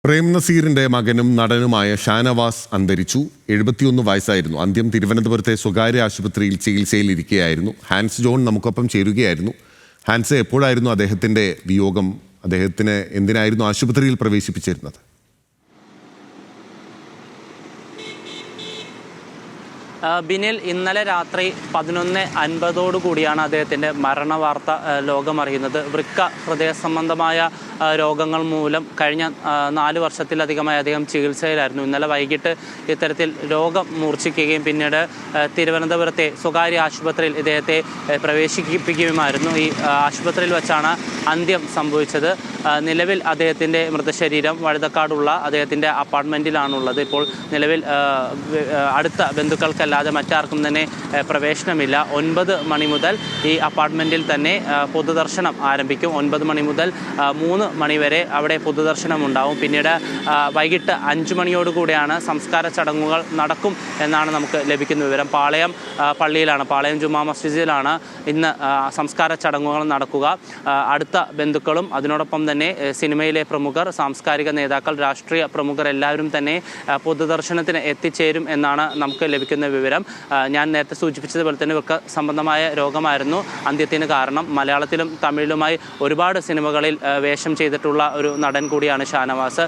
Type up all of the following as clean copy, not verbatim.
പ്രേം നസീറിന്റെ മകനും നടനുമായ ഷാനവാസ് അന്തരിച്ചു. 71 വയസ്സായിരുന്നു. അന്ത്യം തിരുവനന്തപുരത്തെ സ്വകാര്യ ആശുപത്രിയിൽ ചികിത്സയിലിരിക്കുകയായിരുന്നു. ഹാൻസ് ജോൺ നമുക്കൊപ്പം ചേരുകയായിരുന്നു. ഹാൻസ്, എപ്പോഴായിരുന്നു അദ്ദേഹത്തിന്റെ വിയോഗം? അദ്ദേഹത്തിന് എന്തിനായിരുന്നു ആശുപത്രിയിൽ പ്രവേശിപ്പിച്ചിരുന്നത്? ബിനിൽ, ഇന്നലെ രാത്രി 11:50 കൂടിയാണ് അദ്ദേഹത്തിൻ്റെ മരണവാർത്ത ലോകമറിയുന്നത്. വൃക്ക ഹൃദയ സംബന്ധമായ രോഗങ്ങൾ മൂലം കഴിഞ്ഞ 4 വർഷത്തിലധികമായി അദ്ദേഹം ചികിത്സയിലായിരുന്നു. ഇന്നലെ വൈകിട്ട് ഇത്തരത്തിൽ രോഗം മൂർച്ഛിക്കുകയും പിന്നീട് തിരുവനന്തപുരത്തെ സ്വകാര്യ ആശുപത്രിയിൽ ഇദ്ദേഹത്തെ പ്രവേശിപ്പിക്കുകയുമായിരുന്നു. ഈ ആശുപത്രിയിൽ വെച്ചാണ് അന്ത്യം സംഭവിച്ചത്. നിലവിൽ അദ്ദേഹത്തിൻ്റെ മൃതശരീരം വഴുതക്കാടുള്ള അദ്ദേഹത്തിൻ്റെ അപ്പാർട്ട്മെൻറ്റിലാണുള്ളത്. ഇപ്പോൾ നിലവിൽ അടുത്ത ബന്ധുക്കൾക്കല്ലാതെ മറ്റാർക്കും തന്നെ പ്രവേശനമില്ല. 9 മണി മുതൽ ഈ അപ്പാർട്ട്മെൻറ്റിൽ തന്നെ പൊതുദർശനം ആരംഭിക്കും. 9 മണി മുതൽ 3 മണി വരെ അവിടെ പൊതുദർശനം ഉണ്ടാവും. പിന്നീട് വൈകിട്ട് 5 മണിയോടുകൂടിയാണ് സംസ്കാര ചടങ്ങുകൾ നടക്കും എന്നാണ് നമുക്ക് ലഭിക്കുന്ന വിവരം. പാളയം പള്ളിയിലാണ്, പാളയം ജുമാ മസ്ജിദിലാണ് ഇന്ന് സംസ്കാര ചടങ്ങുകൾ നടക്കുക. അടുത്ത ബന്ധുക്കളും അതിനോടൊപ്പം തന്നെ സിനിമയിലെ പ്രമുഖർ, സാംസ്കാരിക നേതാക്കൾ, രാഷ്ട്രീയ പ്രമുഖർ എല്ലാവരും തന്നെ പൊതുദർശനത്തിന് എത്തിച്ചേരും എന്നാണ് നമുക്ക് ലഭിക്കുന്ന വിവരം. ഞാൻ നേരത്തെ സൂചിപ്പിച്ചതുപോലെ തന്നെ വൃക്ക സംബന്ധമായ രോഗമായിരുന്നു അന്ത്യത്തിന് കാരണം. മലയാളത്തിലും തമിഴിലുമായി ഒരുപാട് സിനിമകളിൽ വേഷം ചെയ്തിട്ടുള്ള ഒരു നടൻ കൂടിയാണ് ഷാനവാസ്.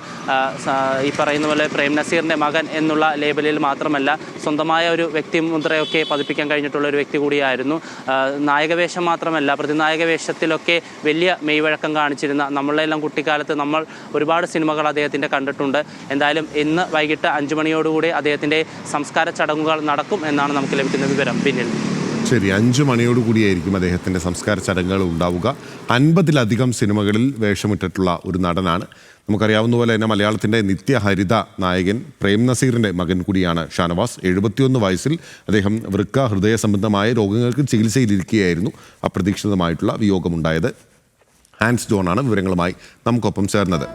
ഈ പറയുന്ന പോലെ പ്രേം നസീറിൻ്റെ മകൻ എന്നുള്ള ലേബലിൽ മാത്രമല്ല, സ്വന്തമായ ഒരു വ്യക്തിമുദ്രയൊക്കെ പതിപ്പിക്കാൻ കഴിഞ്ഞിട്ടുള്ള ഒരു വ്യക്തി കൂടിയായിരുന്നു. നായകവേഷം മാത്രമല്ല, പ്രതിനായക വേഷത്തിലൊക്കെ വലിയ മെയ്വഴക്കം കാണിച്ചിരുന്ന, നമ്മളെല്ലാം കുട്ടിക്കാലത്ത് നമ്മൾ ഒരുപാട് സിനിമകൾ അദ്ദേഹത്തിൻ്റെ കണ്ടിട്ടുണ്ട്. എന്തായാലും ഇന്ന് വൈകിട്ട് 5 മണിയോടുകൂടി അദ്ദേഹത്തിൻ്റെ സംസ്കാര ചടങ്ങുകൾ നടക്കും എന്നാണ് നമുക്ക് ലഭിക്കുന്ന വിവരം. പിന്നിൽ ശരി, 5 മണിയോടുകൂടിയായിരിക്കും അദ്ദേഹത്തിൻ്റെ സംസ്കാര ചടങ്ങുകൾ ഉണ്ടാവുക. 50-ലധികം സിനിമകളിൽ വേഷമിട്ടിട്ടുള്ള ഒരു നടനാണ്. നമുക്കറിയാവുന്ന പോലെ തന്നെ മലയാളത്തിൻ്റെ നിത്യഹരിത നായകൻ പ്രേം നസീറിൻ്റെ മകൻ കൂടിയാണ് ഷാനവാസ്. 71 വയസ്സിൽ അദ്ദേഹം വൃക്ക ഹൃദയ സംബന്ധമായ രോഗങ്ങൾക്ക് ചികിത്സയിലിരിക്കുകയായിരുന്നു. അപ്രതീക്ഷിതമായിട്ടുള്ള വിയോഗമുണ്ടായത്. ഹാൻസ് ജോണാണ് വിവരങ്ങളുമായി നമുക്കൊപ്പം ചേർന്നത്.